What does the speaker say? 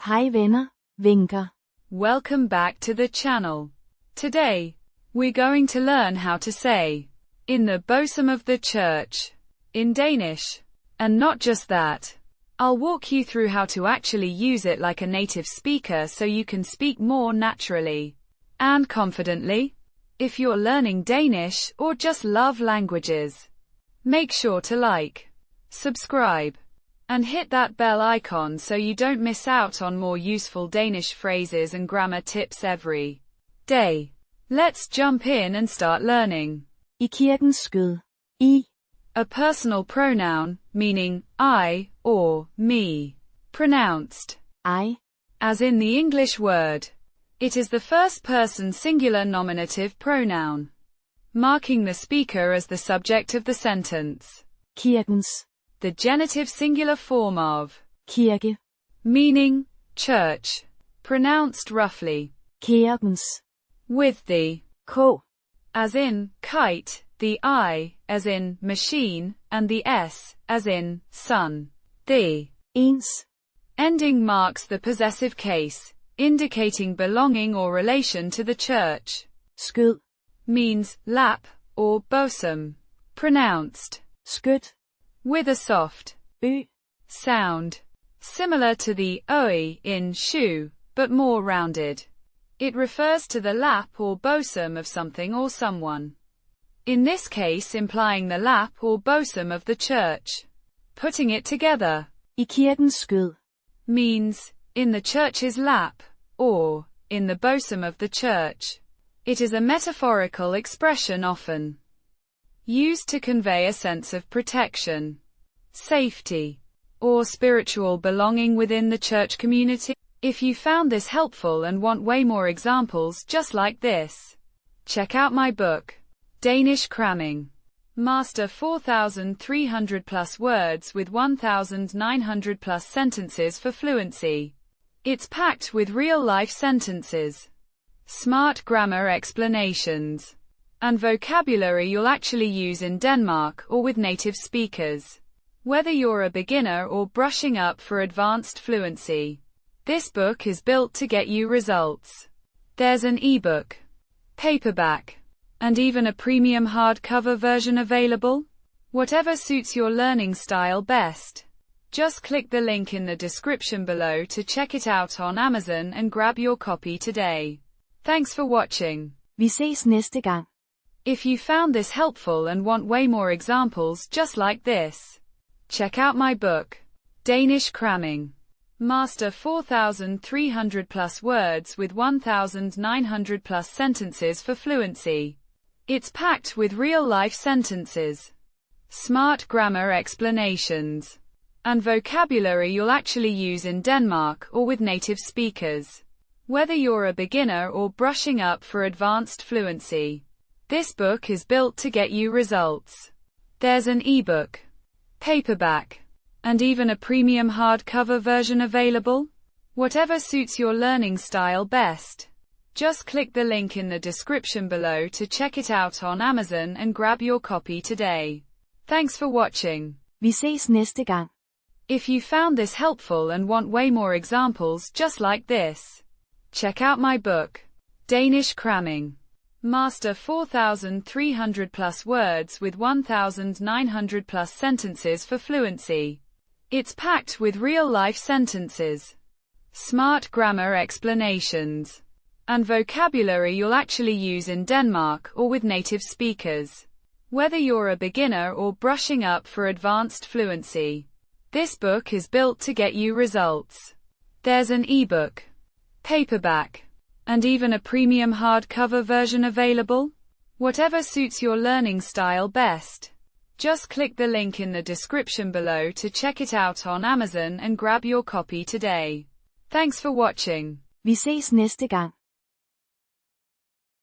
Hej venner, vinker. Welcome back to the channel. Today, we're going to learn how to say, in the bosom of the church, in Danish. And not just that. I'll walk you through how to actually use it like a native speaker so you can speak more naturally and confidently. If you're learning Danish or just love languages, make sure to like, subscribe, and hit that bell icon so you don't miss out on more useful Danish phrases and grammar tips every day. Let's jump in and start learning. I kirkens skød. I. A personal pronoun, meaning I or me. Pronounced I. as in the English word. It is the first person singular nominative pronoun, marking the speaker as the subject of the sentence. Kirkens. The genitive singular form of Kirke. meaning church, pronounced roughly. Keer-kens. With the K. as in kite, the I as in machine, and the S as in sun. The Ens. ending marks the possessive case, indicating belonging or relation to the church. Skød. Means lap or bosom, pronounced Skøth. with a soft Ø. sound, similar to the oi in shoe, but more rounded. It refers to the lap or bosom of something or someone. In this case implying the lap or bosom of the church. Putting it together, I kirkens skød. means, in the church's lap, or, in the bosom of the church. It is a metaphorical expression often used to convey a sense of protection, safety, or spiritual belonging within the church community. If you found this helpful and want way more examples just like this, check out my book, Danish Cramming. Master 4,300 plus words with 1,900 plus sentences for fluency. It's packed with real-life sentences, smart grammar explanations, and vocabulary you'll actually use in Denmark or with native speakers. Whether you're a beginner or brushing up for advanced fluency, this book is built to get you results. There's an ebook, paperback, and even a premium hardcover version available. Whatever suits your learning style best. Just click the link in the description below to check it out on Amazon and grab your copy today. Thanks for watching. Vi ses næste gang. If you found this helpful and want way more examples just like this, check out my book, Danish Cramming. Master 4,300 plus words with 1,900 plus sentences for fluency. It's packed with real-life sentences, smart grammar explanations, and vocabulary you'll actually use in Denmark or with native speakers. Whether you're a beginner or brushing up for advanced fluency, this book is built to get you results. There's an ebook, paperback, and even a premium hardcover version available. Whatever suits your learning style best. Just click the link in the description below to check it out on Amazon and grab your copy today. Thanks for watching. Vi ses næste gang. If you found this helpful and want way more examples just like this, check out my book, Danish Cramming. Master 4,300 plus words with 1,900 plus sentences for fluency. It's packed with real-life sentences, smart grammar explanations, and vocabulary you'll actually use in Denmark or with native speakers. Whether you're a beginner or brushing up for advanced fluency, this book is built to get you results. There's an ebook, paperback, and even a premium hardcover version available. Whatever suits your learning style best. Just click the link in the description below to check it out on Amazon and grab your copy today. Thanks for watching. Vi ses næste gang.